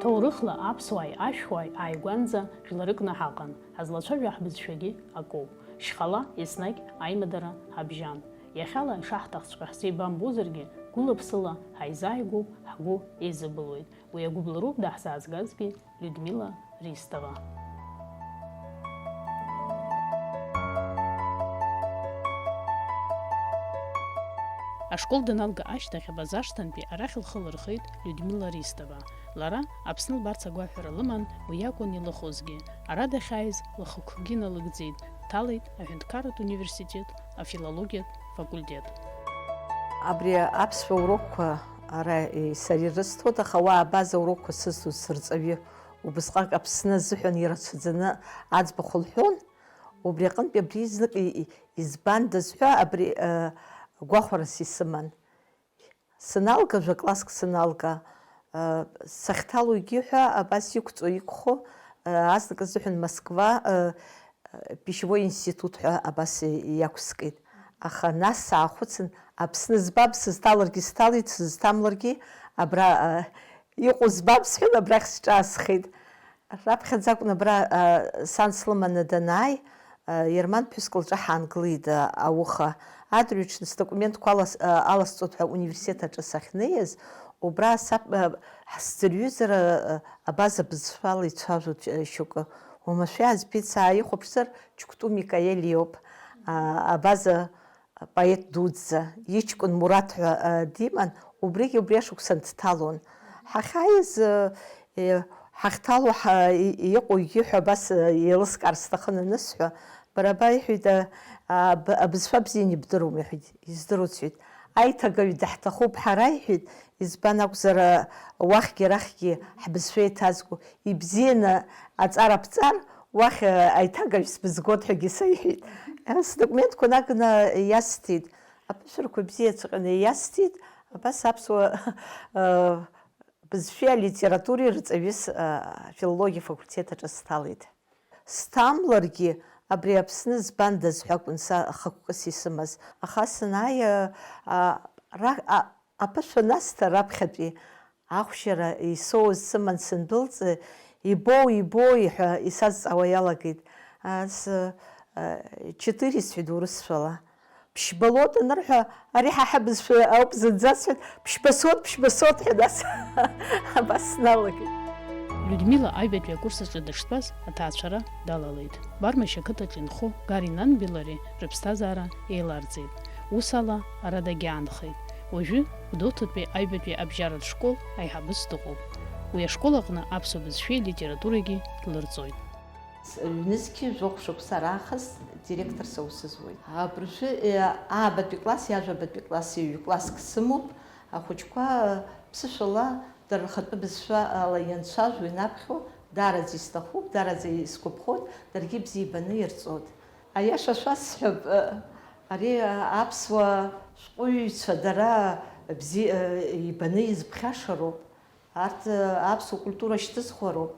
ҭоурыхла аԥсуааи ашәуааи ааигәанӡа жәларыкны ҳаҟан, ҳазлацәажәо ҳбызшәагьы акоуп. Шьхала еснагь аимадара ҳабжьан. Иахьала ишаҳҭахҵәҟьа ҳзеибамбозаргьы, гәыла-ԥсыла ҳаизааигәоуп, ҳгәы еизыбылуеит. Уи агәыблароуп даҳзаазгазгьы Людмила Ристова. Ашкол даналга ашьҭахь абазашҭантәи арахь лхы лырхеит Людмила Ристова. Лара Аԥсны лбарц агәаҳәара лыман, уи акәын илыхозгьы. Ара дахьааиз лхықәкгьы налыгӡеит, дҭалеит аҳәынҭқарратә университет афилологиатә факультет. Абри аԥсуа урокқәа ара сара ирысҭоит, аха уа абаза урокқәа сызҭоз сырҵаҩы убысҟак Аԥсны азыҳәан ирацәаӡаны аӡбахә лҳәон. Убри аҟынтәи абри знык избандаз ҳәа абри гәахәарас исыман. Саналга, класск саналга, сахьҭалоугьы ҳәа абас иқәҵо иқәхо, азнык азыҳәан Москва пищевой институт ҳәа абас иақәскит. Аха нас саахәыцын, Аԥсны збап, сызҭаларгьы сҭалеит, сызҭамларгьы абра иҟоу збап сҳәан, абрахь сҿаасхеит. Раԥхьаӡа акәын абра сан слыманы данааи, Ерман ԥҳәыск лҿы ҳаангылеит ауха. Адырҩаҽны сдокументқәа аласҵоит ҳәа университет аҿы сахьнеиз, убра ҳсӡырҩызар абаза бызшәала ицәажәоит шьоукы. Уамашәа иаазбеит, сааихәаԥшзар Ҷкәту Микаел иоуп, абаза поет дуӡӡа, иҷкәын Мураҭ ҳәа диман, убригьы убри ашықәсан дҭалон. Ҳахьааиз ҳахьҭало иҟоугьы ҳәа абас еилыскаар сҭахын анысҳәа, бара баиҳәеит, абызшәа бзианы ибдыруам иҳәеит, издыруеит сҳәеит. Аиҭагаҩ даҳҭахуп ҳара иҳәеит, избан акәзар уахьгьы арахьгьы ҳбызшәа еиҭазго, ибзианы аҵара-ԥҵар, уахь аиҭагаҩс бызгот ҳәагьы саиҳәеит. Сдокументқәа наганы иасҭеит, аԥышәарақәа бзиацәҟьаны иасҭеит, абас аԥсуа бызшәеи алитературеи рҵаҩыс филологиа факультет аҿы сҭалеит. Сҭамларгьы абри Аԥсны збандаз ҳәа акәын хықәкыс исымаз. Аха санааи аԥышәа насҭа раԥхьатәи ахәшьара исоуз сыман сандәылҵ, ибоу ҳәа исазҵаауа иалагеит. 4 сҳәеит урысшәала. Ԥшьбалот анырҳәа, ари ҳа бызшәа ауп зынӡа сҳәеит, ԥшьбасот ҳәа нас абас сналагеит. Людмила аҩбатәи акурс аҿы дыштәаз аҭаацәара далалеит. Бармашь ақыҭаҿы инхо Гари Нанбелари рыԥсҭазаара еиларҵеит. Ус ала ара дагьаанхеит. Уажәы Гәдоуҭатәи аҩбатәи абжьаратә школ аиҳабыс дыҟоуп. Уи ашкол аҟны аԥсуа бызшәеи литературагьы длырҵоит. Ҩнызқьы жәохә шықәса раахыс директор саусызуеит. Абыржәы аабатәи класс, иажәабатәи класс, ҩ класск сымоуп. Ахәыҷқәа ԥсышәала дара рхатәы бызшәала ианцәажәо, инаԥхьо, дараӡа исҭахуп, дараӡа исгәаԥхоит, даргьы бзиа ибаны ирҵоит. Аиаша шәасҳәап, ари аԥсуа шәҟәыҩҩцәа дара бзиа ибаны изԥхьашароуп, арҭ аԥсуа культура шьҭызхуароуп,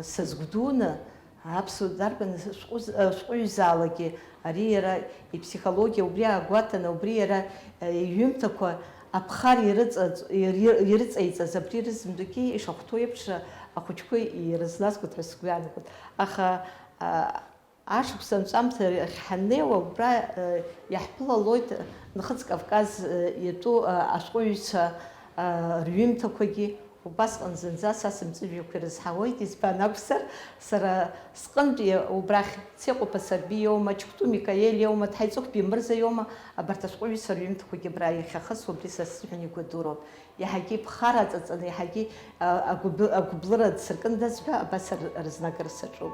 сазгәдуны аԥсуа дарбаны шәҟәыҩҩзаалагьы ари иара иԥсихологиа убри аагәаҭаны, убри иара иҩымҭақәа аԥхар ирыҵаиҵаз абри рызымдагьы ишахәҭоу еиԥш ахәыҷқәа ирызназгоит ҳәа сгәы иаанагоит. Аха ашықәс анҵәамҭа ҳаннеиуа, убра иаҳԥылалоит Нхыҵ Кавказ иатәу ашәҟәыҩҩцәа рҩымҭақәагьы. Убасҟан зынӡа са сымҵәыжәҩақәа ирызҳауеит, избан акәзар, сара сҟынтәи убрахь Цеҟәа Сарби иоума, Ҷкәту Микаел иоума, Ҭҳаиҵыхәби Мырза иоума, абарҭ ашәҟәыҩҩцәа рҩымҭақәагьы абра иахьахысуа, абри са сзыҳәан игәадуроуп. Иаҳагьы ԥхара аҵаҵаны, иаҳагьы агәыблыра дсыркындаз ҳәа абас рызнагара саҿуп.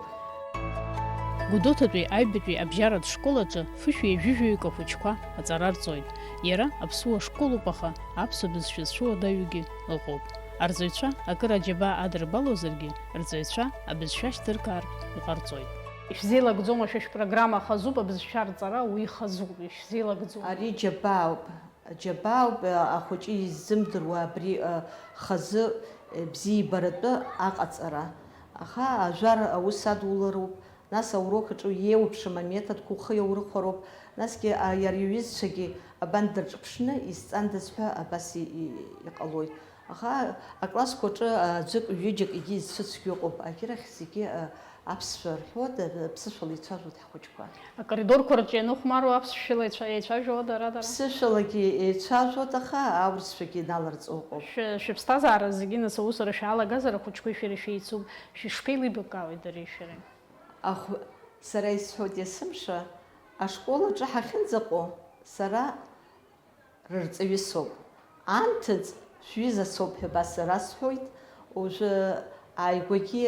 Гәдоуҭатәи аҩбатәи абжьаратә школ аҿы фышәҩажәижәаҩык ахәыҷқәа аҵара рҵоит. Иара аԥсуа школуп, аха аԥсуа бызшәа зшәуадаҩгьы ыҟоуп. Арҵаҩцәа акыр аџьабаа адырбалозаргьы, рҵаҩцәа абызшәа шьҭыркаар иҟарҵоит. Ишәзеилагӡома шәа шәпрограмма хазуп, абызшәа рҵара уи хазуп, ишәзеилагӡома? Ари џьабаауп, ахәыҷы иззымдыруа абри хазы бзиа ибаратәы аҟаҵара. Аха ажәар аус адулароуп, нас аурок аҿы иеиуԥшым аметодқәа ухы иаурыхәароуп, насгьы иара иҩызцәагьы абан дырҿыԥшны изҵандаз ҳәа абас иҟалоит. Аха аклассқәа аҿы аӡәык ҩыџьак егьи зцәыцәгьа ыҟоуп, агьырахь зегьы аԥсшәа рҳәоит, ԥсышәала ицәажәоит ҳхәыҷқәа. Акоридорқәа рҿы ианхәмаруа аԥсшәала еицәажәо дара. Ԥсышәалагьы еицәажәоит, аха аурысшәагьы иналарҵо ыҟоуп. Шәыԥсҭазаара зегьы нас аусура шәаалагазар ахәыҷқәеи шәареи шәеицуп, шәышԥеилибакаауеи дареи шәареи? Сара исҳәоит есымша, ашкол аҿы ҳахьынӡаҟоу сара рырҵаҩы соуп. Анҭыҵ шәҩыза соуп ҳәа ба сара сҳәоит. Ужәы ааигәагьы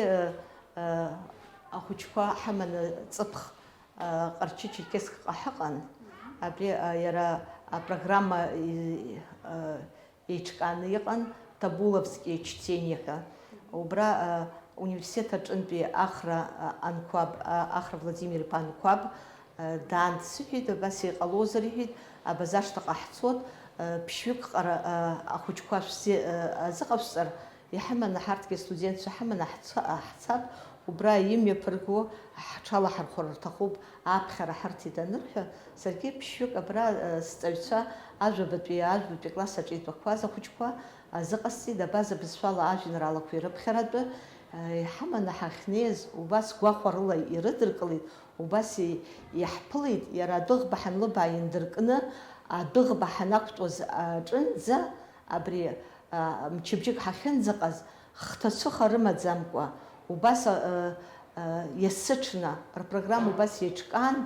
ахәыҷқәа ҳаманы ҵыԥх Ҟарчы-Черкессҟа ҳаҟан. Абри иара апрограмма еиҿкааны иҟан Табуловские чтения ҳәа. Убра университет аҿынтәи Ахра Анқәаб, Ахра Владимир иԥа Анқәаб даан дсыҳәеит, абас иҟалозар иҳәеит, абаза ашҭаҟа ҳцот, ԥшьҩык ахәыҷқәа шәзыҟашәҵар, иҳаманы ҳарҭгьы студентцәа ҳаманы ҳцап, убра имҩаԥырго ҳҽалаҳархәыр рҭахуп, аԥхьара ҳарҭеит анырҳәа, саргьы ԥшьҩык абра сҵаҩцәа ажәабатәи класс аҿы итәақәаз ахәыҷқәа азыҟасҵеит, абаза бызшәала ажәеинраалақәа ирыԥхьаратәы иҳаманы ҳахьнеиз, убас гәахәарыла ирыдыркылеит, убас иаҳԥылеит, иара адәыӷба ҳанлыбаа индыркны, адәыӷба ҳанақәтәоз аҿынӡа, абри мчыбжьык ҳахьынӡаҟаз, хҭацәыха рымаӡамкәа, убас иасыҽны рпрограмма убас еиҿкаан,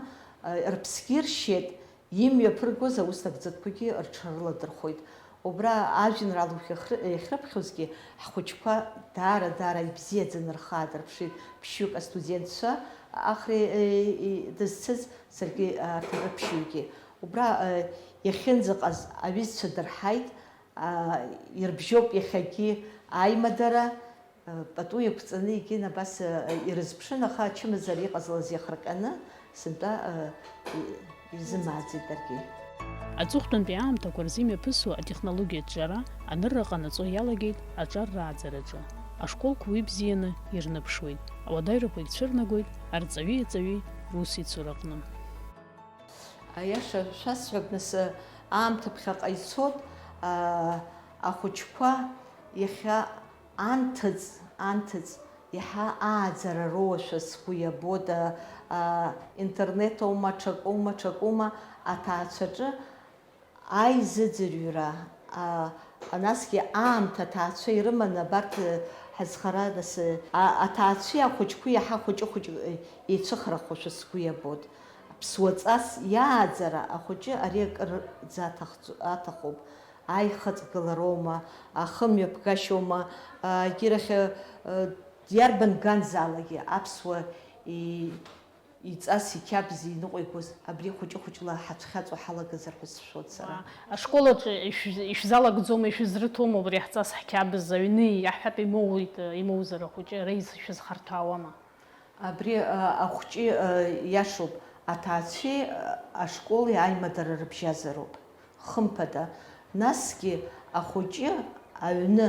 рыԥсгьы ршьеит, имҩаԥыргоз аус нагӡатәқәагьы рҽарыладырхәоит. Убра ажәеинраалақәа иахьрыԥхьозгьы ҳхәыҷқәа даара ибзиаӡаны рхаадырԥшит, ԥшьҩык астудентцәа Ахра дызцыз, саргьы рԥшьҩгьы. Убра иахьынӡаҟаз аҩызцәа дырҳаит, ирбжьоуп иахьагьы аимадара, пату иақәҵаны егьин абас ирызԥшын, аха ачымазара иҟазлаз иахырҟьаны сынтәа изымааӡеит даргьы. Аҵыхәтәантәи аамҭақәа рзы имҩаԥысуа атехнологиатә ҿара анырра ҟанаҵо иалагеит аҿар рааӡараҿы. Ашколқәа уи бзианы ирныԥшуеит, ауадаҩрақәа ицәырнагоит арҵаҩи-аҵаҩи русеицураҟны. Аиаша шәасҳәап, нас аамҭа ԥхьаҟа ицоит, ахәыҷқәа иахьа анҭыҵ иаҳа ааӡара роуашәа сгәы иабода, интернет аума, ҽакоума, аҭаацәаҿы аизыӡырҩра, насгьы аамҭа аҭаацәа ирыманы абарҭ ҳазхара, нас аҭаацәеи ахәыҷқәеи иаҳа хәыҷы еицәыхарахошәа сгәы иабот. Ԥсуаҵас иааӡара ахәыҷы ари акыр аҭахуп. Аихаҵгылароума, ахымҩаԥгашьоума, егьирахь иарбан ганзаалагьы аԥсуа иҵас иқьабз иныҟәигоз абри хәыҷы-хәыҷла ҳацәхьаҵуа ҳалагазар ҳәа сшәоит сара. Ашколаҿы ишәзалагӡома, ишәызрыҭома убри ҳҵас ҳқьабз аҩны иаҳҳәап имоузар ахәыҷы реиз шәызхарҭәаауама? Абри ахәҷы иашоуп, аҭаацәеи ашколи аимадара рыбжьазароуп, хымԥада. Насгьы ахәыҷы аҩны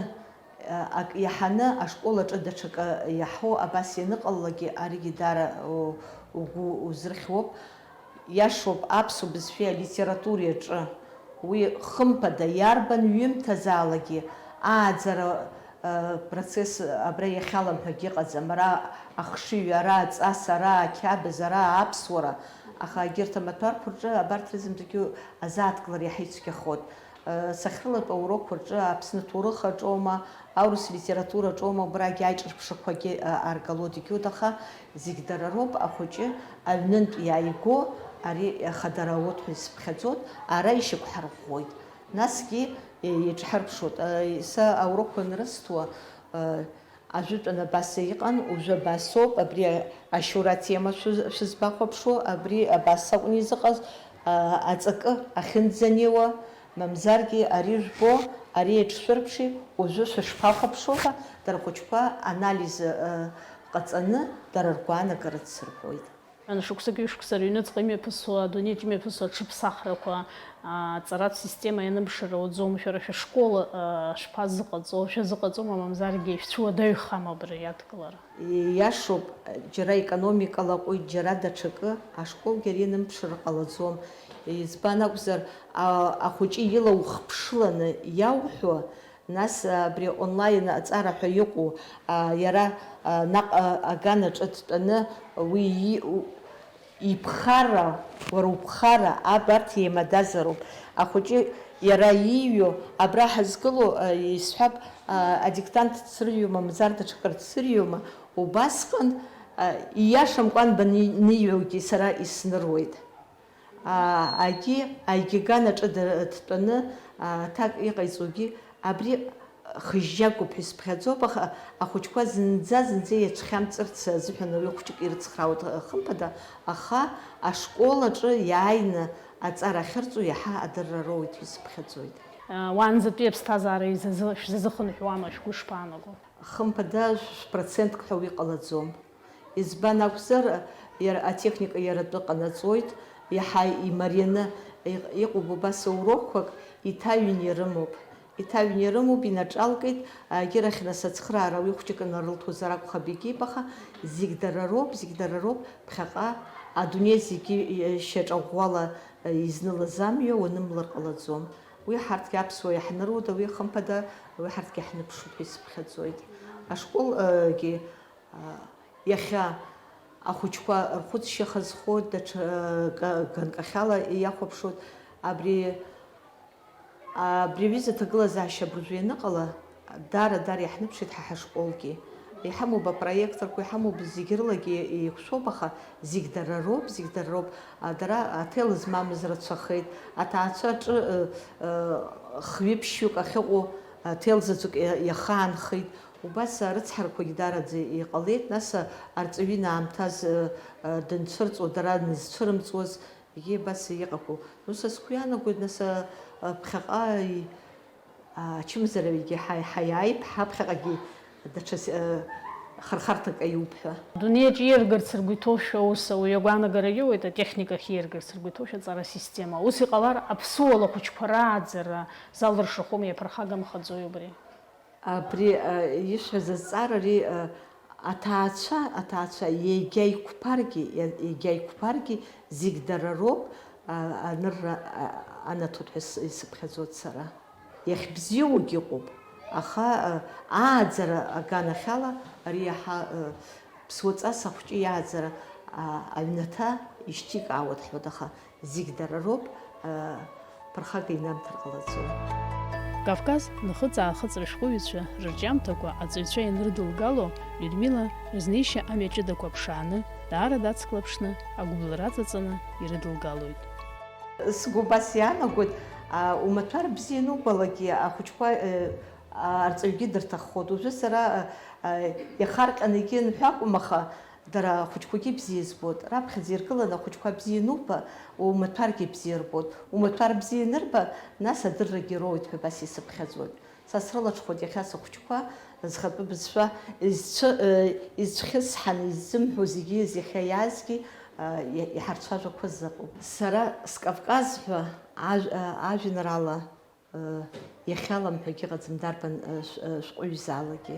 иаҳаны ашкол аҿы даҽакы иаҳо абас ианыҟаллагьы аригьы даара угәы узрыхьуоуп. Иашоуп аԥсуа бызшәеи алитературеи аҿы уи хымԥада иарбан ҩымҭазаалагьы ааӡара процесс абра иахьаламҳәагьы ыҟаӡам. Ара ахшыҩ, ара аҵас, ара ақьабз, ара аԥсуара, аха егьырҭ амаҭәарқәа рҿы абарҭ рызынтәгьы азааҭгылара иаҳа ицәгьахоит. Сахьрылатәи аурокқәа рҿы Аԥсны ҭоурых аҿоума, аурыс литература аҿоума, убрагьы аиҿырԥшрақәагьы ааргалоит егьоит, аха зегь дара роуп. Ахәыҷы аҩнынтә иааиго, ари ахадара ауот ҳәа исыԥхьаӡоит, ара ишьақәҳарӷәӷәоит, насгьы иҿҳарԥшуеит. Са аурокқәа анрысҭуа ажәытәан абас иҟан, ужәы абасоуп, абри ашьура тема шәызбахәаԥшуа, абри абас акәын изыҟаз, аҵакы ахьынӡанеиуа, мамзаргьы ари жәбо, ари еиҿшәырԥши, ужәы шәышԥахәаԥшуа ҳәа дара ахәыҷқәа анализ ҟаҵаны дара ргәаанагара дсырҳәоит. Шықәсак-ҩышықәса рыҩныҵҟа имҩаԥысуа, адунеиаҿ имҩаԥысуа аҽыԥсахрақәа, аҵаратә система ианымшара уаӡом, шәара шәашкола шԥазыҟаҵо, шәазыҟаҵома, мамзаргьы шәцәуадаҩхама абра иадкылара? Иашоуп, џьара економика лаҟәит, џьара даҽакы, ашколгьы ари анымԥшыр ҟалаӡом. Избан акәзар, ахәыҷы ила ухԥшыланы иауҳәо, нас абри онлайн аҵара ҳәа иҟоу иара наҟ аганаҿ дтәаны уи иԥхара, уара уԥхара абарҭ еимадазароуп. Ахәыҷы иара ииҩу абра ҳазгылоу исҳәап адиктант дсырҩуама, мзар даҽакыр дсырҩуама, убасҟан ииашамкәан баниҩугьы сара исныруеит. Аганаҿ дтәаны ҭак иҟаиҵогьы абри хыжьжьагоуп ҳәа исԥхьаӡоуп, аха ахәыҷқәа зынӡа иацәхьамҵырц азыҳәан ауаҩы хәыҷык ирыцхраауеит хымԥада, аха ашкол аҿы иааины аҵара ахьырҵо иаҳа адырра роуеит ҳәа исыԥхьаӡоит. Уаанӡатәи аԥсҭазаара шәзазыхынҳәуама, шәгәы шԥаанаго? Хымԥада процентк ҳәа иҟалаӡом. Избан акәзар, атехника иаратәы ҟанаҵоит, иаҳа имарианы иҟоуп убас урокқәак, иҭаҩын ирымоуп. Иҭаҩын ирымоуп, инаҿалкит, егьырахь нас ацхыраара ауаҩы хәыҷык анарылҭозар акәхап егьип, аха зегь дара роуп, ԥхьаҟа адунеи зегьы шьаҿаӷәӷәала изнылаз амҩа уанымлар ҟалаӡом. Уи ҳарҭгьы аԥсуа иаҳныруда, уи хымԥада уи ҳарҭгьы ҳныԥшуп ҳәа исыԥхьаӡоит. Ашколгьы иахьа ахәыҷқәа рхәыцшьа хазхоит, даҽа ганкахьала иахәаԥшуеит. Абри аҩыза аҭагылазаашьа абыржәы ианыҟала, дара иаҳныԥшит ҳашколгьы. Иҳамоуп апроекторқәа, иҳамоуп зегь рылагьы еиқәшәоуп, аха зегь дара роуп. Дара аҭел змамыз рацәахеит, аҭаацәа аҿы хҩы-ԥшьҩык ахьыҟоу ҭел заҵәык иахаанхеит. Убас рыцҳарақәагьы дараӡа иҟалеит, нас арҵаҩы наамҭаз данцәырҵуа, дара нызцәырымҵуаз, егьи абас иҟақәоу. Ус сгәы иаанагоит, нас ԥхьаҟа ачымазараҩгьы ҳаиааип, ҳаԥхьаҟагьы даҽа хархарҭак аиуп ҳәа. Адунеиаҿ ииаргарц ргәы иҭоушәа ус ауаҩы агәаанагара иоуеит, атехникахь ииаргарц ргәы иҭоушәа аҵара система. Ус иҟалар аԥсуала хәыҷқәа рааӡара залыршахәома, иаԥырхагамхаӡои убри? Абри ишәҳәаз азҵаара ари аҭаацәа егьа иқәԥаргьы зегь дара роуп анырра анаҭоит ҳәа исыԥхьаӡоит сара. Иахьбзиоугьы ыҟоуп, аха ааӡара аганахьала ари иаҳа ԥсуаҵас ахәҷы иааӡара аҩнаҭа ишьҭикаауеит ҳәоит, аха зегь дара роуп, ԥырхага инамҭар ҟалаӡом. Кавказ нхыҵ-аахыҵра шәҟәыҩҩцәа рырҿиамҭақәа аҵаҩцәа ианрыдылгало, Людмила рызнеишьа амҩа ҷыдақәа ԥшааны, даара дацклаԥшны, агәыблра аҵаҵаны ирыдылгалоит. Сгәы убас иаанагоит, умаҭәар бзиа анубалагьы ахәыҷқәа арҵаҩгьы дырҭаххоит. Уажәы сара иахарҟьаны егьынҳәо акәым, аха дара ахәыҷқәагьы бзиа збоит. Раԥхьаӡа иргыланы ахәыҷқәа бзиа ануба, умаҭәаргьы бзиа рбоит. Умаҭәар бзиа анырба, нас адыррагьы роуеит ҳәа абас исыԥхьаӡоит. Са срылаҽхәоит иахьа сахәыҷқәа зхатәы бызшәа изцәхьысҳаны иззымҳәо зегьы иахьа иаазгьы иҳарцәажәақәаз заҟоуп. Сара скавказ ҳәа ажәеинраала иахьаламҳәагьы ыҟаӡам, дарбан шәҟәыҩҩзаалагьы.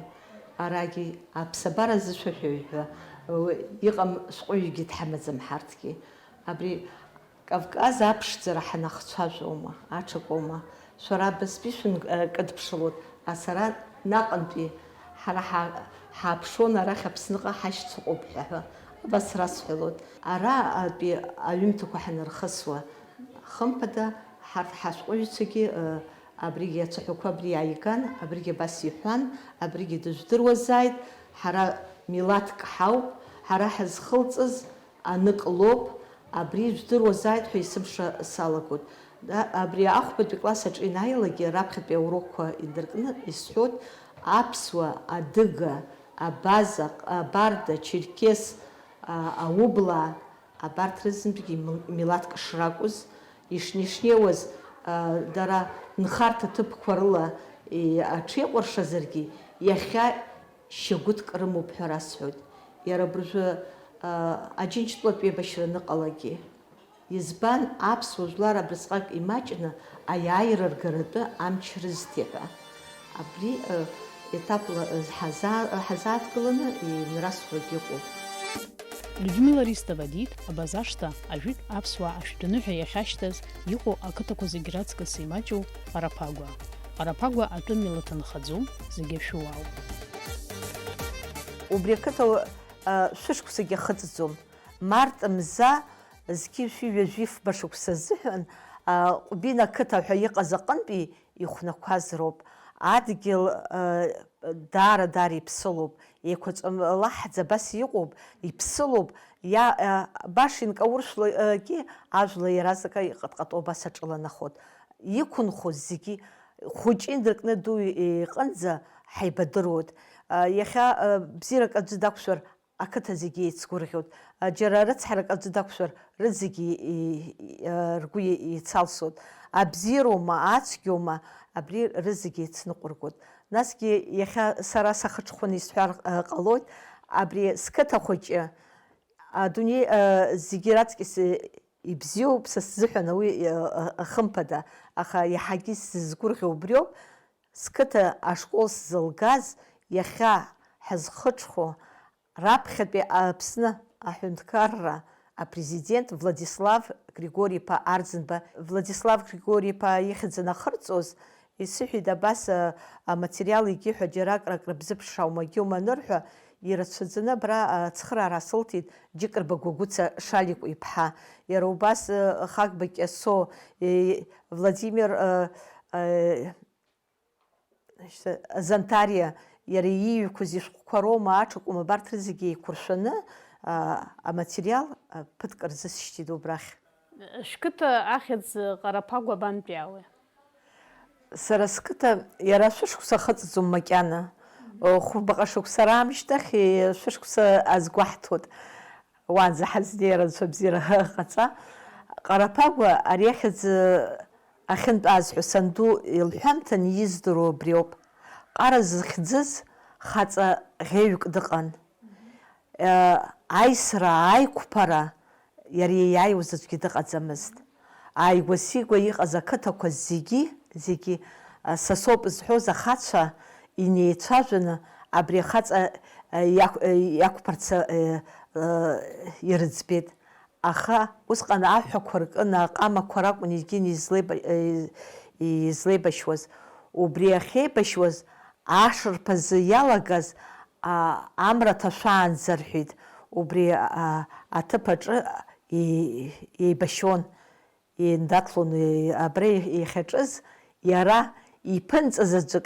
Арагьы аԥсабара зышәаҳәаҩ ҳәа иҟам шәҟәыҩҩгьы дҳамаӡам ҳарҭгьы. Абри Кавказ аԥшӡара ҳанахцәажәома, аҽакоума. Шәара абастәи шәынкыдԥшылоит, сара наҟынтәи ҳара ҳааԥшуан, арахь Аԥсныҟа ҳашьцыҟоуп ҳәа абас расҳәалоит. Аратәи аҩымҭақәа ҳанархысуа, хымԥада ҳарҭ ҳашәҟәыҩҩцәагьы абригьы ацәаҳәақәа абри иааиган, абригьы абас иҳәан, абригьы дыжәдыруазааит, ҳара милаҭк ҳауп, ҳара ҳазхылҵыз анык лоуп, абри жәдыруазааит ҳәа исымша салагоит. Абри ахәбатәи класс аҿы инааилагьы раԥхьатәи аурокқәа идыркны исҳәоит, аԥсуа, адыга, абаза, абарда, черкес, аублаа, абарҭ рызынтәигьы милаҭк шракәыз, ишнеиуаз дара нхарҭа ҭыԥқәа рыла аҽеиҟәыршазаргьы, иахьа шьагәыҭк рымоуп ҳәа расҳәоит. Иара абыржәы аџьынџьтәылатәи еибашьра аныҟалагьы. Избан аԥсуа жәлар абасҟак имаҷны аиааира ргаратәы амч рызҭи ҳәа. Абри етапла ҳазааҭгыланы инрасҳәогьы ыҟоуп. Людмила Ристова дит, абазашта ажәытә аԥсуаа ашәтәаныҳәа иахьашьҭаз иҟоу ақыҭақәа зегьы раҵкыс имаҷу Ҟарақәагәа. Аҟарақәагәа атәым милаҭ нхаӡом, зегьы шәуаауп. Убри ақыҭа шәышықәсагьы ахыҵӡом. Март мза зқьи шәи-ҩажәи фба шықәса азыҳәан Ҟәбина ақыҭа ҳәа иҟаз аҟынтәи ихәнақәаз роуп. Адгьыл даара иԥсылоуп, еиқәаҵәа абас иҟоуп, иԥсылоуп, баша инкауршәлагьы ажәла иаразнак иҟатҟато абас аҿыланахоит. Иқәынхоз зегьы хәыҷы дыркны ду иҟынӡа ҳаибадыруеит. Иахьа бзиарак аӡәы дақәшәар, ақыҭа зегьы еицгәырӷьоит. Џьара рыцҳарак аӡәы дақәшәар, рызегьы ргәы еицалсоит. Абзиароума, ацәгьоума, абри рызегьы еицныҟәыргоит. Насгьы иахьа сара сахыҽхәаны исҳәар ҟалоит, абри сқыҭа хәыҷы адунеи зегьы раҵкьыс ибзиоуп са сзыҳәан уи хымԥада, аха иаҳагьы сзызгәырӷьо убриоуп, сқыҭа ашкол сзылгаз иахьа ҳазхыҽхәо раԥхьатәи Аԥсны аҳәынҭқарра апрезидент Владислав Григорий-иԥа Арӡынба, Владислав Григорий-иԥа ихьӡ анахырҵоз, исыҳәеит абас аматериал егьиҳәа џьарак рыбзыԥшра аумагьыма анырҳәа, ирацәаӡаны абра ацхыраара сылҭеит Џьыкырба Гәагәыца Шаликәа-иԥҳа. Иара убас Хагба Кьасо, Владимир Зантариа, иара ииҩқәаз ишәҟәқәа роума, аҽакәым, абарҭ рызегьы еиқәыршәаны аматериал ԥыҭк рзысшьҭит убрахь. Шәқыҭа ахьӡ Ҟарақәагәа бантәи ауи? Сара сқыҭа иара шәышықәса ахыҵӡом макьана. Хәбаҟа шықәса раамышьҭахь шәышықәса азгәаҳҭоит. Уаанӡа ҳазнеира Анцәа абзиара ҟаҵа. Ҟарақәагәа ари ахьӡ ахьынтәааз ҳәа санду илҳәамҭан издыруа абриоуп. Ҟара зыхьӡыз хаҵа ӷьеҩк дыҟан. Аисра, аиқәԥара иара иааиуаз аӡәгьы дыҟаӡамызт. Ааигәа-сигәа иҟаз ақыҭақәа зегьы са соуп зҳәоз ахацәа инеицәажәаны абри ахаҵа иақәԥарц ирыӡбеит. Аха усҟан аҳәақәа ркын, аҟамақәа ракәын егьин излеибашьуаз. Убри ахьеибашьуаз ашырԥазы иалагаз амра ҭашәаанӡа рҳәеит. Убри аҭыԥ аҿы еибашьон, еиндаҭлон. Абра иахьаҿыз иара иԥынҵаз аӡәык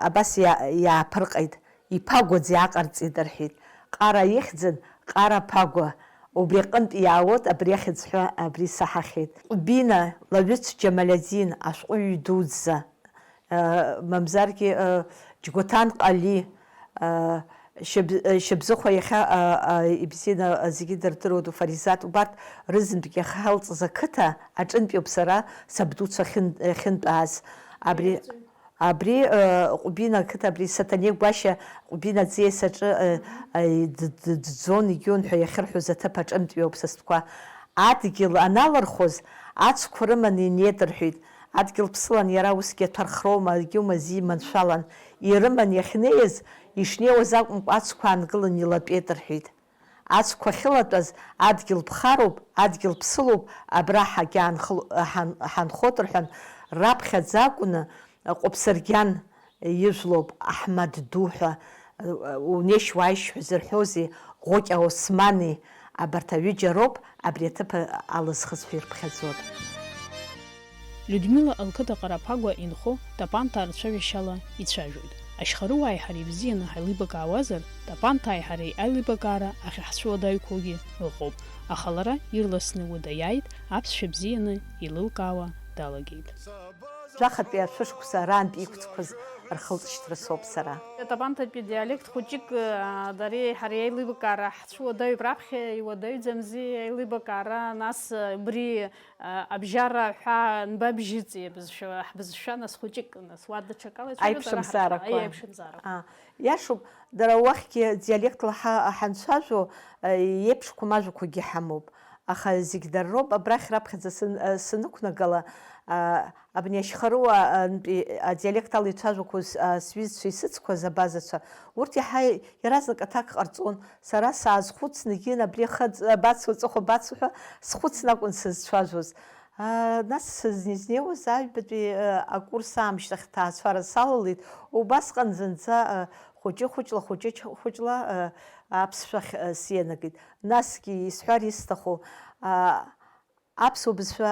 абас иааԥырҟеит, иԥагәаӡ иааҟарҵеит рҳәеит. Ҟара ихьӡын Ҟара ԥагәа. Убри аҟынтә иаауеит, абри ахьӡ ҳәа абри саҳахьеит. Ҟәбина Лаҩыц Џьамалиадин ашәҟәыҩҩы дуӡӡа, мамзаргьы Џьгәаҭан Ҟали, Шьабзыхәа иахьа ибзианы зегьы дырдыруа Фаризат, убарҭ рызынтәгьы ахьалҵыз ақыҭа аҿынтәиуп сара сабдуцәа ахьынтәааз. Абри Ҟәбина ақыҭа, абри Саҭанеи Гәашьа Ҟәбина аӡиас аҿы дӡон егьион ҳәа иахьырҳәоз аҭыԥ аҿынтәиуп са стәқәа. Адгьыл аналырхоз ацәқәа рыманы инеит рҳәеит. Адгьыл ԥсылан иара усгьы аҭәархроума, егьиума зиманшәалан. Ирыман иахьнеиз, ишнеиуаз акәымкәа ацәқәа аангылан илатәеит рҳәеит. Ацәқәа ахьылатәаз адгьыл ԥхароуп, адгьыл ԥсылоуп, абра ҳанхот рҳәан, раԥхьаӡа акәны Ҟәыбсаргьан ижәлоуп, Аҳмад ду ҳәа, унеишь уааишь ҳәа зырҳәози, Ӷәыкьа Османи, абарҭ аҩыџьа роуп абри аҭыԥ алызхыз ҳәа ирԥхьаӡоит. Людмила лқыҭа Ҟарақәагәа инхо тапанҭаа рцәажәашьала ицәажәоит. Ашьхаруааи ҳареи бзианы ҳаилибакаауазар, тапанҭааи ҳареи аилибакаара ахьаҳцәуадаҩқәоугьы ыҟоуп. Аха лара ирласны уи даиааит, аԥсшәа бзианы еилылкаауа далагеит. Жәахатәи ашәышықәса раантәи иқәцқәаз рхылҵшьҭра соуп сара. Тапанҭатәи диалект хәыҷык дареи ҳареи аилибакаара ҳцәуадаҩуп, раԥхьа иуадаҩӡамзи аилибакаара, нас убри абжьара ҳәа нбабжьыҵи ҳбызшәа, нас хәыҷык, нас уа даҽакала аиԥшымзаарақәа. Иашоуп, дара уахьгьы диалектла ҳанцәажәо еиԥшқәа мажәақәагьы ҳамоуп. Аха зегь дара роуп. Абрахь раԥхьаӡа санықәнагала абни ашьхаруаантәи адиалект ала ицәажәақәоз сҩызцәа исыцқәаз абазацәа, урҭ иаҳа иаразнак аҭак ҟарҵон. Сара саазхәыцны егьин абри бацу, аҵыхәа бацу ҳәа схәыцны акәын сызцәажәоз. Нас сызнезнеиуаз аҩбатәи акурс аамышьҭахь ҭаацәара салалеит. Убасҟан зынӡа хәыҷы-хәыҷла аԥсшәахь сианагеит. Насгьы исҳәар исҭаху аԥсуа бызшәа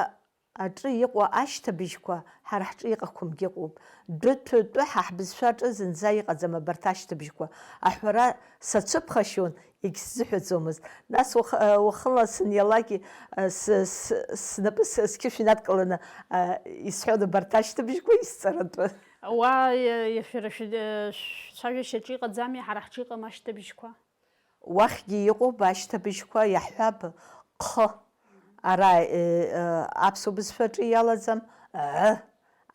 аҿы иҟоу ашьҭыбжьқәа ҳара ҳҿы иҟақәамгьы ыҟоуп. Дәытәы ҳа ҳбызшәа аҿы зынӡа иҟаӡам абарҭ ашьҭыбжьқәа. Аҳәара сацәыԥхашьон, егьсзыҳәаӡомызт. Нас уахынла саниалакгьы снапы сқьышә инадкыланы исҳәон абарҭ ашьҭыбжьқәа исҵаратәы. Уа шәара шәцәажәашьаҿы иҟаӡами, ҳара ҳҿы иҟам ашьҭыбжьқәа? Уахьгьы иҟоуп ашьҭыбжьқәа, иаҳҳәап ҟ. Ара аԥсуа бызшәаҿы иалаӡам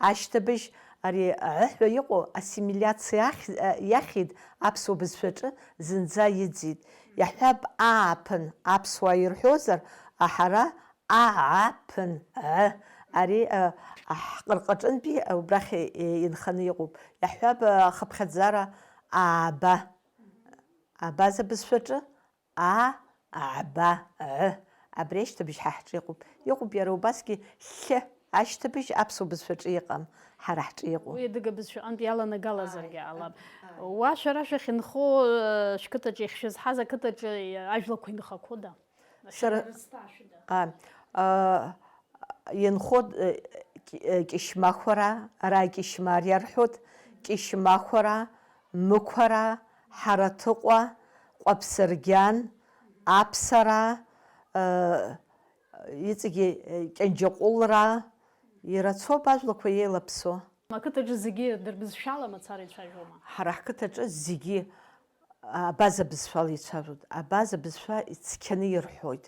ашьҭыбжь, ари ҳәа иҟоу ассимиляциа иахьит аԥсуа бызшәаҿы зынӡа иӡит. Иаҳҳәап ааԥын аԥсуаа ирҳәозар, аҳара ааԥын ари ҳҟырҟаҿынтәи убрахь инханы иҟоуп. Иаҳҳәап ахыԥхьаӡара ааба. Абаза бызшәаҿы аба. Абри ашьҭыбжь ҳа ҳҿы иҟоуп. Иҟоуп иара убасгьы хьы ашьҭыбжь аԥсуа бызшәаҿы иҟам, ҳара ҳҿы иҟоуп. Уи адыга бызшәаҟнытә иаланагалазаргьы ҟалап. Уа шәара шәахьынхо шәқыҭаҿы иахьшәызҳаз ақыҭаҿы ажәлақәа инхақәода? Инхо кьышьмахәара, ара кьышьмар иарҳәоит, кьышьмахәара, мықәара, ҳараҭыҟәа, ҟәаԥсыргьан, аԥсара, иҵегьы кьанџьаҟәылра, ирацәоуп ажәлақәа еилаԥсо. Ақыҭаҿы зегьы дырбызшәала мацара ицәажәома? Ҳара ҳқыҭаҿы зегьы абаза бызшәала ицәажәоит. Абаза бызшәа ицқьаны ирҳәоит.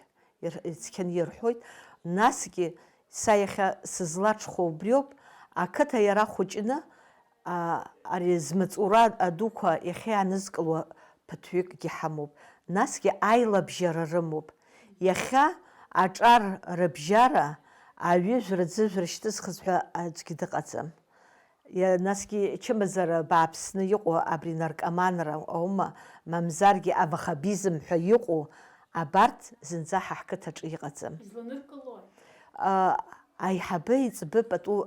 Насгьы са иахьа сызлаҽхәо убриоуп, ақыҭа иара хәыҷны ари змаҵура адуқәа иахьа иаанызкылуа ԥыҭҩыкгьы ҳамоуп. Насгьы аилабжьара рымоуп. Иахьа аҿар рыбжьара аҩыжәра-ӡыжәра шьҭызхыз ҳәа аӡәгьы дыҟаӡам. Насгьы чымазара бааԥсны иҟоу абри наркоманра аума, мамзаргьы авахабизм ҳәа иҟоу, абарҭ зынӡа ҳа ҳқыҭаҿы иҟаӡам. Изланыркылои? Аиҳабы иҵбы пату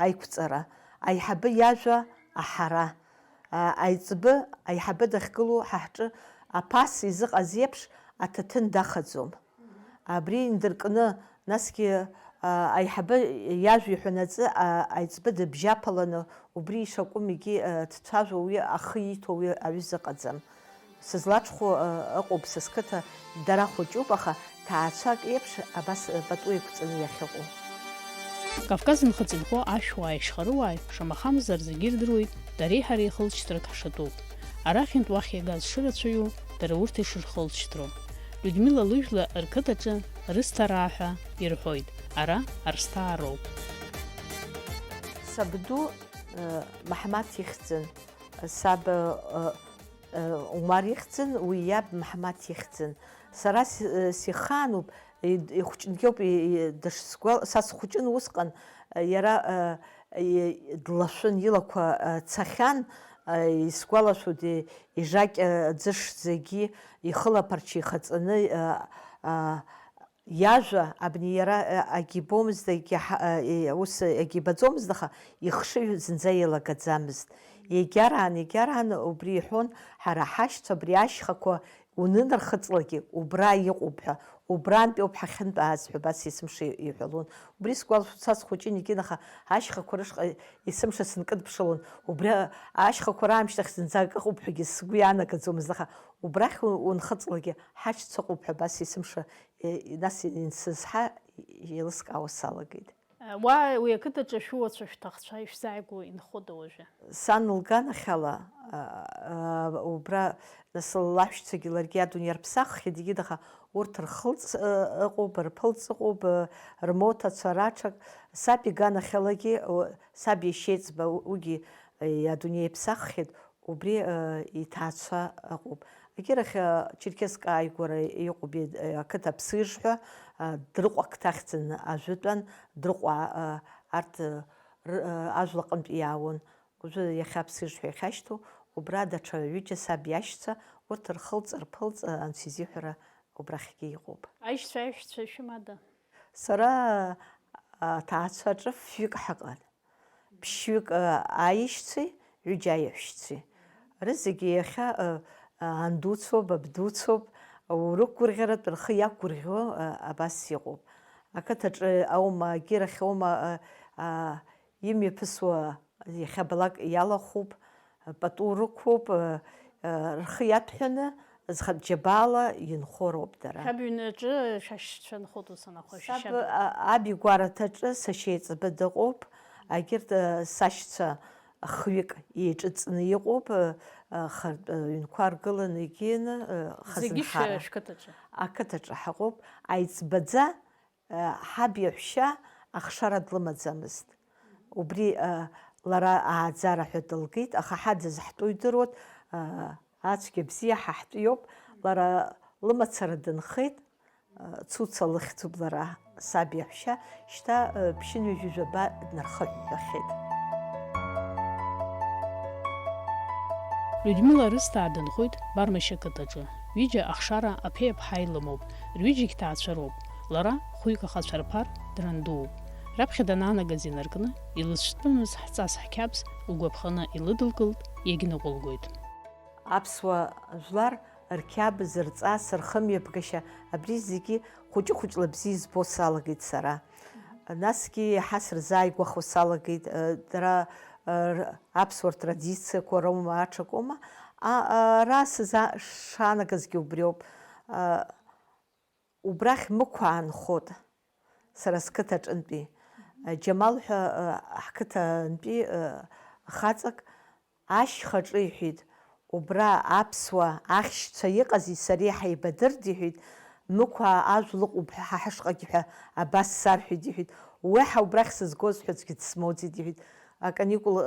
аиқәҵара, аиҳабы иажәа аҳара, аиҳабы дахьгылоу ҳа ҳҿы аԥас изыҟаз еиԥш аҭаҭын дахаӡом. Абри индыркны, насгьы аиҳабы иажәа иҳәанаҵы аиҵбы дыбжьаԥаланы, убри ишакәым егьи дцәажәо, уи ахы иҭо уи аҩыза ыҟаӡам. Сызлаҽхәо ыҟоуп са сқыҭа дара хәыҷуп, аха ҭаацәак еиԥш абас пату еиқәҵаны иахьыҟоу. Кавказ инхыҵынхо ашәуааи ашьхаруааи шамахамзар зегьы ирдыруеит дареи ҳареи хылҵшьҭрак ҳшатәуп. Арахьынтә уахь иагаз шырацәаҩу, дара урҭ ишырхылҵшьҭроу. Людмила лыжәла рқыҭаҿы рысҭараа ҳәа ирҳәоит. Ара арсҭаароуп. Сабду Маҳмаҭ ихьӡын, саб Умар ихьӡын, уи иаб Маҳмаҭ ихьӡын. Сара сихаануп, ихәҷнгьоуп са схәыҷын усҟан, иара длашәын, илақәа цахьан, исгәалашәоит ижакь ӡыш зегьы ихылаԥарчы ихаҵаны иажәа абни иара агибомызт, ус агибаӡомызт, аха ихшыҩ зынӡа еилагаӡамызт. Егьараан убри иҳәон, ҳара ҳашьцәа абри ашьхақәа унынархыҵлагьы убра иҟоуп ҳәа, убрантәи ауп ҳахьынтәааз ҳәа абас есымша иҳәалон. Убри сгәалашәоит, са схәыҷын егьин, аха ашьхақәа рышҟа есымша сынкыдԥшылон. Убри ашьхақәа раамышьҭахь зынӡа ак ыҟоуп ҳәагьы сгәы иаанагаӡомызт, аха убрахь унхыҵлагьы ҳашьцәа ыҟоуп ҳәа абас есымша нас инсызҳа еилыскаауа салагеит. Уа уи ақыҭаҿы шәуацәа шәҭахцәа ишәзааигәо инхода уажәы? Сан лганахьала убра нас лаҳәшьцәагьы ларгьы адунеи рԥсаххьеит, егьи аха урҭ рхылҵ ыҟоуп, рԥылҵ ыҟоуп, рмоҭацәа раҽак. Саб иганахьалагьы, саб иашьеиҵба уигьы адунеи иԥсаххьеит, убри иҭаацәа ыҟоуп. Егьирахь Черкесск ааигәара иҟоуп ақыҭа Аԥсыж ҳәа, Дрыҟәа қыҭа ахьӡын ажәытәан, Дрыҟәа арҭ ажәлаҟынтә иаауан. Уажәы иахьа Аԥсыж ҳәа иахьашьҭоу, убра даҽа ҩыџьа саб иашьцәа, урҭ рхылҵ-рԥылҵ анцәа изиҳәара убрахьгьы иҟоуп. Аишьцәа-аишьцәа шәымада? сара ҭаацәаҿы фҩык ҳаҟан. Ԥшьҩык аишьцәеи, ҩыџьа аиҳәшьцәеи. Рызегьы иахьа андуцәоуп, абдуцәоуп, урықәгәырӷьаратә рхы иақәгәырӷьо абас иҟоуп. Ақыҭаҿы аума, агьирахь аума имҩаԥысуа иахьабалак иалахәуп, пату рықәуп, рхы иаҭәҳәаны ӡӷаб-џьабаала инхо роуп дара. Шәаб иҩнаҿы шәашьцәа нхоит ус анахәа. Аб игәараҭаҿы сашьа еиҵбы дыҟоуп, агьырҭ сашьцәа хҩык иҿыҵны иҟоуп, ҩнқәа ргыланы егьины хазынхара. Ақыҭаҿы ҳаҟоуп, аиҵбаӡа ҳаб иаҳәшьа ахшара длымаӡамызт. Убри лара ааӡара ҳәа дылгеит, аха ҳаӡа зыҳтәу идыруеит, ацәгьа бзиа ҳаҳтәиоуп, лара лымацара дынхеит, цуца лыхьӡуп лара саб иаҳәшьа, шьҭа ԥшьынҩажәижәаба днархыҳәҳәахьеит. Людмила Рысҭаа дынхоит Бармышьа қыҭаҿы. Ҩыџьа ахшара аԥеиаԥҳа илымоуп, рҩыџьагь ҭаацәароуп. Лара хәҩык ахацәа рԥар драндууп. Раԥхьа данаанагаз инаркны, илызҿтәымыз ҳҵас ҳқьабз угәаԥханы илыдылкылт, иагьныҟәылгоит. Аԥсуа жәлар рқьабз, рҵас, рхымҩаԥгашьа, абри зегьы хәыҷы-хәыҷла бзиа избо салагеит сара. Насгьы иаҳа сырзааигәахо салагеит, дара аԥсуа традициақәа роума, аҽакоума, ара сшаанагазгьы убриоуп. Убрахь мықә аанхот, сара сқыҭаҿынтәи. Џьамал ҳәа ҳқыҭантәи хаҵак ашьхаҿы иҳәит, убра аԥсуа ахьшьцәа иҟази сареи ҳаибадырт иҳәит, мықә ажә лыҟоуп ҳа ҳашҟагьы ҳәа абас сарҳәеит иҳәит, уеҳа убрахь сызгоз ҳәа аӡәгьы дсмоуӡеит иҳәит. Аканикул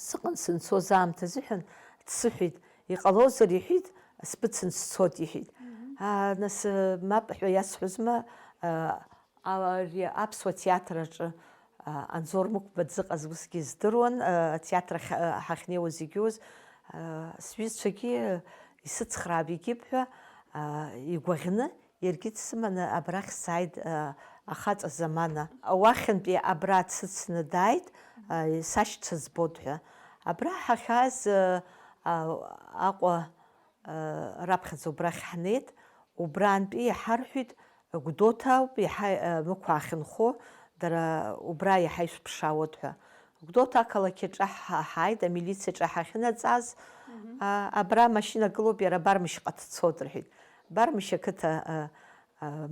сыҟан сынцоз аамҭа азыҳәан дсыҳәеит, иҟалозар иҳәит, сбыцын сцот иҳәит. Нас мап ҳәа иасҳәозма, ари аԥсуа театр аҿы Анзор Мықәба дзыҟаз усгьы здыруан, атеатр ҳахьнеиуаз зегьоз, сҩызцәагьы исыцхраап егьып ҳәа игәаӷьны, иаргьы дсыманы абрахь сааит ахаҵа замана. Уахьынтәи абра дсыцны дааит, сашьцәа збот ҳәа. Абра ҳахьааз Аҟәа раԥхьаӡа убрахь ҳнеит, убрантәи иҳарҳәит, Гәдоуҭа ауп иаҳа мықә аахьынхо, дара убра иаҳа ишәԥшаауеит ҳәа. Гәдоуҭа ақалақь аҿы ҳааит, амилициаҿы ҳахьынаҵаз, абра машьына гылоуп, иара Бармышьҟа дцот рҳәеит. Бармышь ақыҭа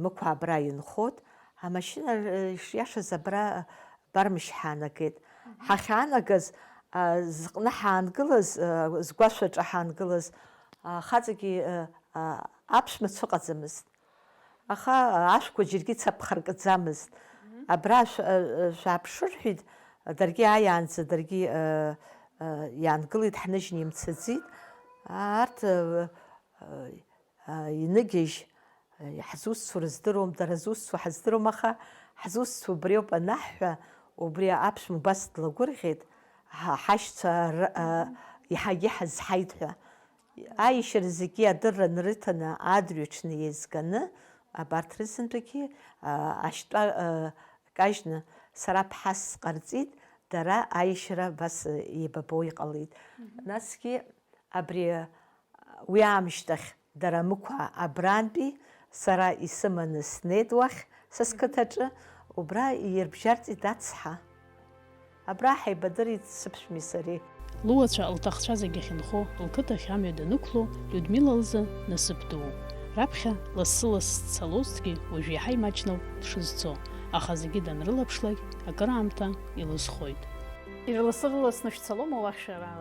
мықә абра инхот, амашьына ишиашаз абра Бармышь ҳаанагеит. Ҳахьаанагаз зҟны ҳаангылаз, згәашәаҿы ҳаангылаз, хаҵагьы аԥшәмацәа ыҟаӡамызт. Аха ашәқәа џьаргьы цаԥхаркӡамызт. Абра шәааԥшы рҳәеит, даргьы ааиаанӡа даргьы иаангылеит, ҳныжьны имцаӡеит. Арҭ иныгьежь ҳзусҭцәоу рыздыруам, дара зусҭцәоу ҳаздыруам, аха ҳзусҭцәоу убриоуп анаҳҳәа, убри аԥшәма убас длагәырӷьеит, ҳашьцәа иаҳагьы ҳазҳаит ҳәа. Аишьара зегьы адырра нрыҭаны, адырҩаҽны еизганы, абарҭ рызынтәигьы ашьтәа кажьны сара ԥҳас сҟарҵеит, дара аишьара абас еибабо иҟалеит. Насгьы абри уи аамышьҭахь дара мықә абрантәи сара исыманы снеит уахь, са сқыҭаҿы, убра ирбжьарҵеит ацҳа. Абра ҳаибадырит сыԥшәмеи сареи. Луацәа лҭахцәа зегьы ахьынхо, лқыҭахь амҩа данықәло, Людмила лзы насыԥ дууп. Раԥхьа лассы-лассы дцалозҭгьы уажә иаҳа имаҷноуп дшызцо, аха зегьы данрылаԥшлак акыраамҭа илызхоит. Ирласы-рласны шәцалома уахь шәара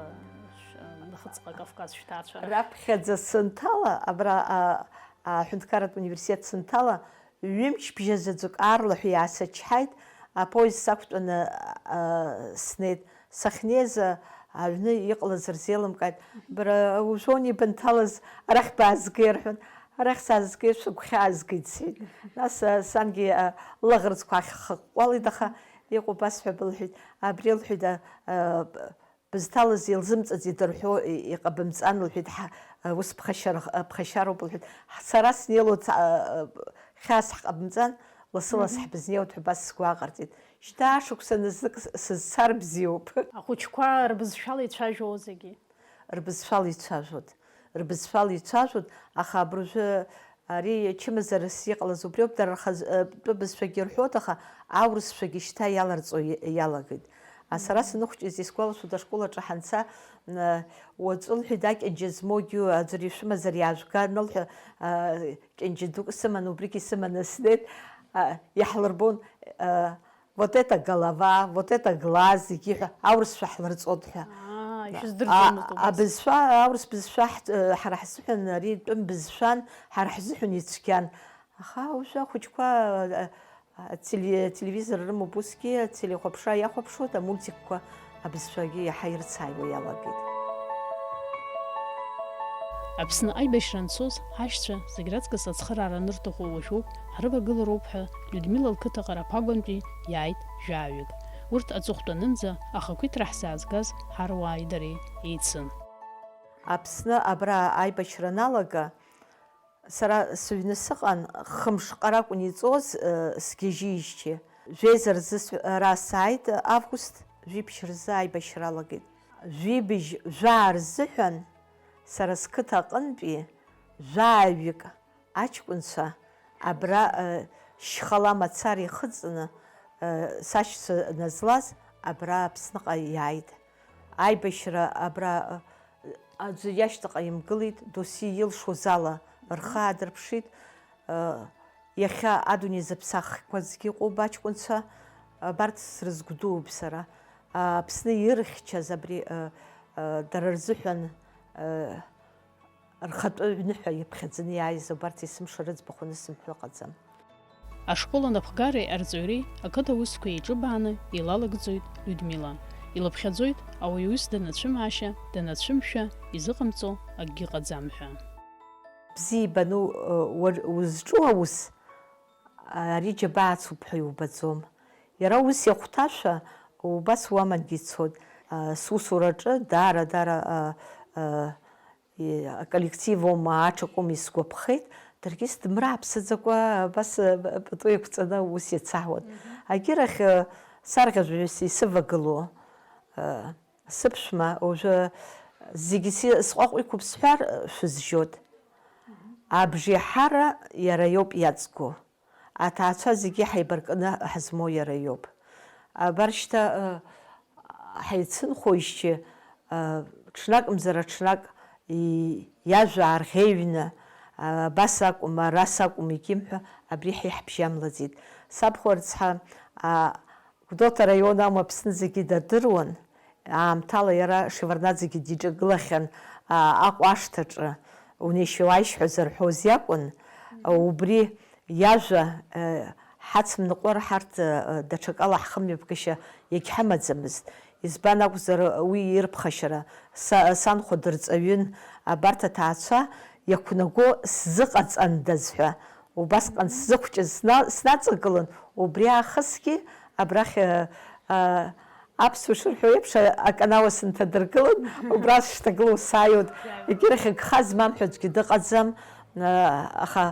Нахыҵҟа Кавказ шәҭаацәа? Раԥхьаӡа сынҭала, абра аҳәынҭқарратә университет сынҭала, ҩымч бжьазаҵәык аарлаҳәа иаасычҳаит, апоезд сақәтәаны снеит. Сахьнеиз аҩны иҟалаз рзеилымкааит, бара ужәони банҭалаз арахь баазгеи рҳәан, арахь саазгеит, шәыгәхьаазгеит сҳәеит. Нас сангьы лыӷрыцқәа аахҟәҟәалеит, аха иҟоу басҳәап лҳәеит, абри лҳәеит, бызҭалаз илзымҵаӡеит рҳәо иҟабымҵан лҳәеит, ус ԥхашьароуп лҳәеит. Сара снеилоит хьаас ҳҟабымҵан, ласылас ҳбызнеиуеит ҳәа убас сгәаҟарҵеит. Шьҭа ашықәса назык сызцар бзиоуп. Ахәыҷқәа рбызшәала ицәажәо зегьы. Рбызшәала ицәажәоит. Рбызшәала ицәажәоит, аха абыржәы ари чымазарас иҟалаз убри ауп, дара рхатәы бызшәагьы рҳәоит, аха аурысшәагьы шьҭа иаларҵо иалагеит. Сара саныхәҷыз исгәалашәоит ашкол аҿы ҳанца, уаҵәы лҳәеит акьанџьа змоугьы аӡәыр ишәымазар иаажәга нылҳәа кьанџьа дук сыман, убригьы сыманы снеит, иаҳлырбон вот это голова, вот это глаз, зегьы ҳәа аурысшәа ҳлырҵот ҳәа. Абызшәа, аурыс бызшәа ҳара ҳзыҳәан ари тәым бызшәан, ҳара ҳзыҳәан ицәгьан. Аха ужәы ахәыҷқәа телевизор рымоуп усгьы, телехәаԥшра иахәаԥшуеит, амультикқәа абызшәагьы иаҳа ирцааиуа иалагеит. Аԥсны аибашьра анцоз ҳашьцәа зегь раҵкыс ацхыраара анырҭаху уажәоуп, ҳрывагылароуп ҳәа Людмила лқыҭа Ҟарақәагәантәи иааит жәаҩык. Урҭ аҵыхәтәанынӡа ахақәиҭра ҳзаазгаз ҳаруааи дареи еицын. Аԥсны абра аибашьра аналага, сара сыҩны сыҟан, хымшҟара акәын иҵоз сгьежьижьҭеи. Жәеиза рзы ара сааит, август жәибжь рзы аибашьра алагеит. Жәибжь жәаа рзыҳәан сара сқыҭа аҟынтәи жәааҩык аҷкәынцәа абра шьхала мацара ихыҵны сашьцәа назлаз абра Аԥсныҟа иааит. Аибашьра абра аӡәы иашьҭаҟа имгылеит, досу илшоз ала рхы аадырԥшит. Иахьа адунеи зыԥсахқәазгьы ыҟоуп аҷкәынцәа, абарҭ срызгәдууп сара. Аԥсны ирыхьчаз абри дара рзыҳәан рхатәы ҩныҳәа иԥхьаӡаны иааиз убарҭ есымша рыӡбахә сымҳәо ыҟаӡам. Ашкол анапхгареи арҵаҩреи ақыҭа усқәа еиҿыбааны илалагӡоит Людмила. Илыԥхьаӡоит ауаҩ ус данацәымаашьа, данацәымшәа, изыҟамҵо акгьы ыҟаӡам ҳәа. Бзиа ибану узҿу аус ари џьабаацуп ҳәа иубаӡом. Иара ус иахәҭашәа убас уамангьы ицоит. Сусураҿы даара аколлективоума аҿакәым исгәаԥхеит, даргьы сдымрааԥсаӡакәа абас пату еиқәҵаны ус иацаауан. Агьирахь сарӷьажәҩас исывагыло сыԥшәма уажәы зегьы сҟәаҟә иқәуп сҳәар шәызжьот. Абжеиҳара иара иоуп иаҵго. Аҭаацәа зегьы ҳаибаркны ҳазмоу иара иоуп. Абар шьҭа ҳаицынхоижьҭеи ҽнакымзар ҽнак иажәа аарӷеиҩны абас акәым, арас акәым егьимҳәа абри ҳиҳбжьамлаӡеит. Сабхәа рыцҳа Гәдоуҭа раион аума Аԥсны зегьы дардыруан. Аамҭала иара Шеварднаӡегьы диҿагылахьан Аҟәа ашҭаҿы унеишьуааишь ҳәа зарҳәоз иакәын. Убри иажәа ҳацымныҟәар ҳарҭ даҽакала ҳхымҩаԥгашьа иагьҳамаӡамызт. Избан акәзар уи ирԥхашьара санхәа дырҵаҩын, абарҭ аҭаацәа иақәнаго сзыҟаҵандаз ҳәа убасҟан сзыхәҷыз снаҵагылан, убри аахысгьы абрахь аԥсуа шырҳәо еиԥш аканауа сынҭадыргылан, убра сшҭагылоу сааиуеит. Егьирахь гха змам ҳәа аӡәгьы дыҟаӡам, аха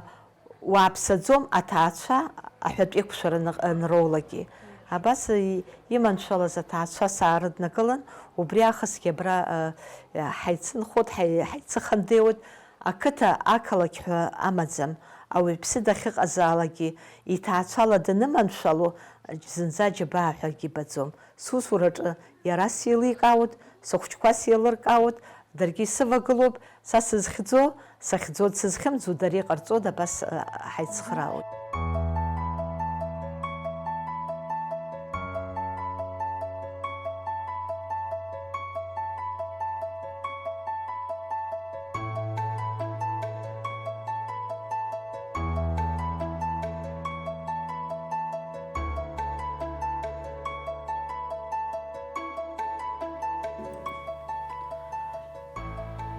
уааԥсаӡом аҭаацәа аҳәатә еиқәшәара анроулагьы. Абас иманшәалаз аҭаацәа саарыднакылан, убри аахысгьы абра ҳаицынхоит, ҳаицыхандеиуеит. Ақыҭа ақалақь ҳәа амаӡам. Ауаҩԥсы дахьыҟазаалакгьы иҭаацәала даныманшәало зынӡа џьабаа ҳәагьы ибаӡом. Сусураҿы иара сеиликаауеит, сыхәҷқәа сеилыркаауеит, даргьы сывагылоуп, са сызхьӡо, сахьӡо дсызхьымӡо, дара иҟарҵо абас ҳаицхраауеит.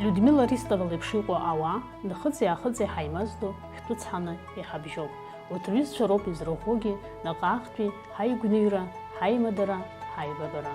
Людмила Ристова леиԥш иҟоу ауаа нахыҵи-аахыҵи ҳаимаздо шәтәыцҳаны иҳабжьоуп. Урҭ рҩызцәа роуп изырӷәӷәоугьы наҟ-ааҟтәи ҳаигәныҩра, ҳаимадара, ҳаибабара.